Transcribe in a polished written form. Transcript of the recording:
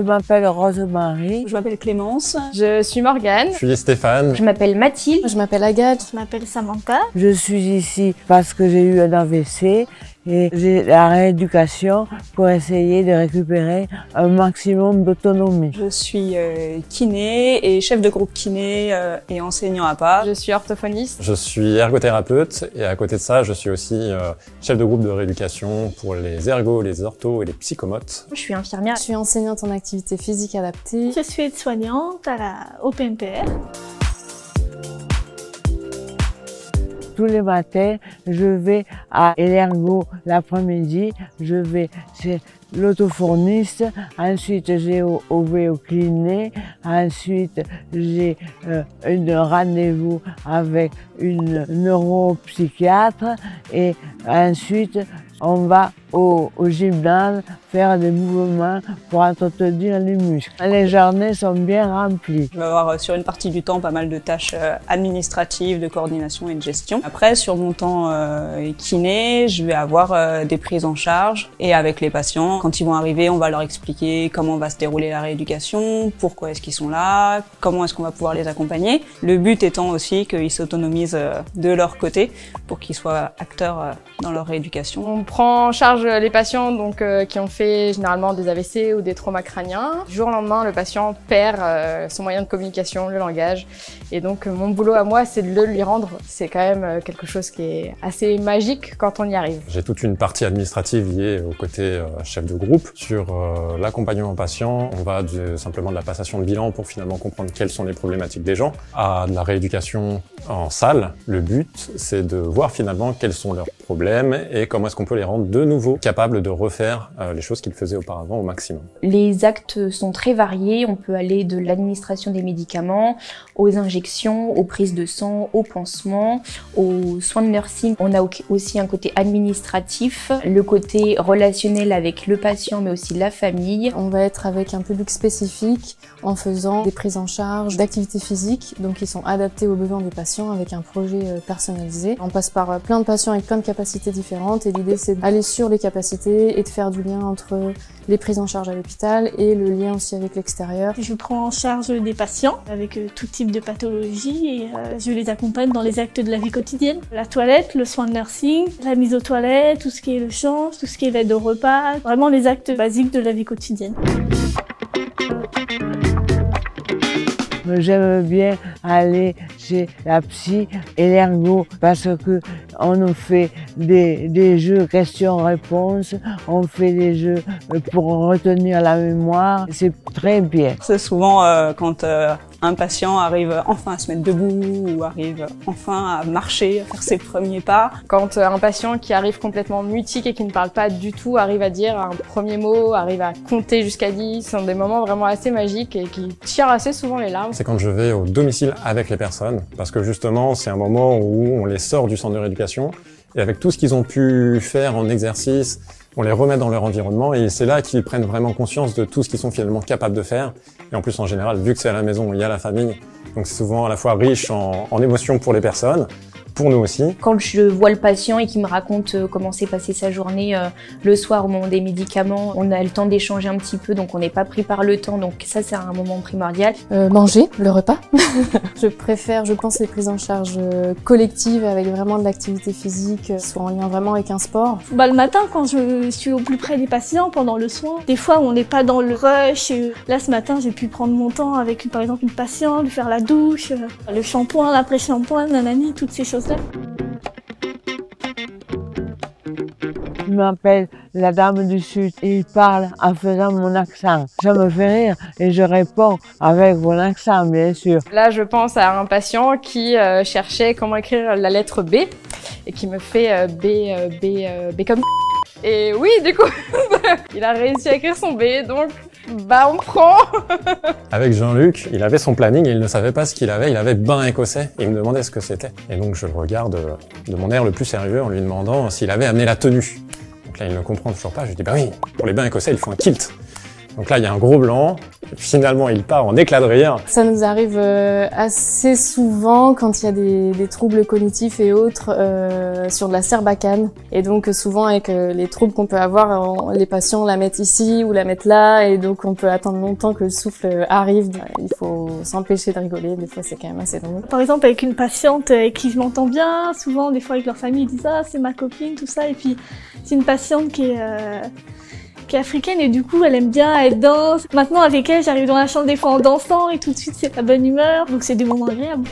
m'appelle Rosemarie. Je m'appelle Clémence. Je suis Morgane. Je suis Stéphane. Je m'appelle Mathilde. Je m'appelle Agathe. Je m'appelle Samantha. Je suis ici parce que j'ai eu un AVC et j'ai la rééducation pour essayer de récupérer un maximum d'autonomie. Je suis kiné et chef de groupe kiné et enseignant à part. Je suis orthophoniste. Je suis ergothérapeute et à côté de ça, je suis aussi chef de groupe de rééducation pour les ergos, les orthos et les psychomotes. Je suis infirmière. Je suis enseignante en activité physique adaptée. Je suis aide-soignante au PMPR. Tous les matins, je vais à l'ergo l'après-midi, je vais chez l'autophoniste, ensuite j'ai au kiné, ensuite j'ai un rendez-vous avec une neuropsychiatre et ensuite on va au gymnase faire des mouvements pour entretenir les muscles. Les journées sont bien remplies. Je vais avoir sur une partie du temps pas mal de tâches administratives, de coordination et de gestion. Après, sur mon temps kiné, je vais avoir des prises en charge et avec les patients. Quand ils vont arriver, on va leur expliquer comment va se dérouler la rééducation, pourquoi est-ce qu'ils sont là, comment est-ce qu'on va pouvoir les accompagner. Le but étant aussi qu'ils s'autonomisent de leur côté pour qu'ils soient acteurs dans leur rééducation. On prend en charge les patients donc, qui ont fait généralement des AVC ou des traumas crâniens. Du jour au lendemain, le patient perd son moyen de communication, le langage. Et donc mon boulot à moi, c'est de le lui rendre. C'est quand même quelque chose qui est assez magique quand on y arrive. J'ai toute une partie administrative liée au côté chef de groupe. Sur l'accompagnement patient, on va simplement de la passation de bilan pour finalement comprendre quelles sont les problématiques des gens, à de la rééducation en salle. Le but, c'est de voir finalement quels sont leurs problèmes et comment est-ce qu'on peut les rendre de nouveau capables de refaire les choses qu'ils faisaient auparavant au maximum. Les actes sont très variés. On peut aller de l'administration des médicaments, aux injections, aux prises de sang, aux pansements, aux soins de nursing. On a aussi un côté administratif, le côté relationnel avec le patient mais aussi la famille. On va être avec un public spécifique en faisant des prises en charge d'activités physiques, donc qui sont adaptées aux besoins des patients avec un projet personnalisé. On passe par plein de patients avec plein de capacités différentes et l'idée c'est d'aller sur les capacités et de faire du lien entre les prises en charge à l'hôpital et le lien aussi avec l'extérieur. Je prends en charge des patients avec tout type de pathologie et je les accompagne dans les actes de la vie quotidienne. La toilette, le soin de nursing, la mise aux toilettes, tout ce qui est le change, tout ce qui est l'aide au repas, vraiment les actes basiques de la vie quotidienne. J'aime bien aller chez la psy et l'ergo parce que on nous fait des jeux questions-réponses, on fait des jeux pour retenir la mémoire, c'est très bien. C'est souvent quand un patient arrive enfin à se mettre debout ou arrive enfin à marcher, à faire ses premiers pas. Quand un patient qui arrive complètement mutique et qui ne parle pas du tout arrive à dire un premier mot, arrive à compter jusqu'à 10, ce sont des moments vraiment assez magiques et qui tirent assez souvent les larmes. C'est quand je vais au domicile avec les personnes, parce que justement, c'est un moment où on les sort du centre de rééducation et avec tout ce qu'ils ont pu faire en exercice, on les remet dans leur environnement et c'est là qu'ils prennent vraiment conscience de tout ce qu'ils sont finalement capables de faire. Et en plus, en général, vu que c'est à la maison, il y a la famille, donc c'est souvent à la fois riche en émotions pour les personnes, pour nous aussi. Quand je vois le patient et qu'il me raconte comment s'est passée sa journée le soir au moment des médicaments, on a le temps d'échanger un petit peu, donc on n'est pas pris par le temps, donc ça c'est un moment primordial. Manger, le repas. Je préfère, je pense, les prises en charge collectives avec vraiment de l'activité physique, soit en lien vraiment avec un sport. Le matin, quand je suis au plus près des patients pendant le soin, des fois on n'est pas dans le rush. Là ce matin, j'ai pu prendre mon temps avec par exemple une patiente, lui faire la douche, le shampoing, l'après-shampoing, nanani, toutes ces choses. Je m'appelle la Dame du Sud. Il parle en faisant mon accent. Ça me fait rire et je réponds avec mon accent, bien sûr. Là, je pense à un patient qui cherchait comment écrire la lettre B et qui me fait B comme et oui, du coup, il a réussi à écrire son B, donc on prend. Avec Jean-Luc, il avait son planning et il ne savait pas ce qu'il avait. Il avait bain écossais et il me demandait ce que c'était. Et donc je le regarde de mon air le plus sérieux en lui demandant s'il avait amené la tenue. Donc là, il ne comprend toujours pas. Je lui dis bah oui, pour les bains écossais, il faut un kilt. Donc là, il y a un gros blanc. finalement il part en éclat de rire. Ça nous arrive assez souvent quand il y a des troubles cognitifs et autres sur de la serbacane. Et donc souvent avec les troubles qu'on peut avoir, les patients la mettent ici ou la mettent là et donc on peut attendre longtemps que le souffle arrive. Il faut s'empêcher de rigoler, des fois c'est quand même assez drôle. Par exemple avec une patiente avec qui je m'entends bien, souvent des fois avec leur famille ils disent ah c'est ma copine tout ça et puis c'est une patiente qui est africaine et du coup elle aime bien, elle danse. Maintenant avec elle j'arrive dans la chambre des fois en dansant et tout de suite c'est la bonne humeur donc c'est des moments agréables.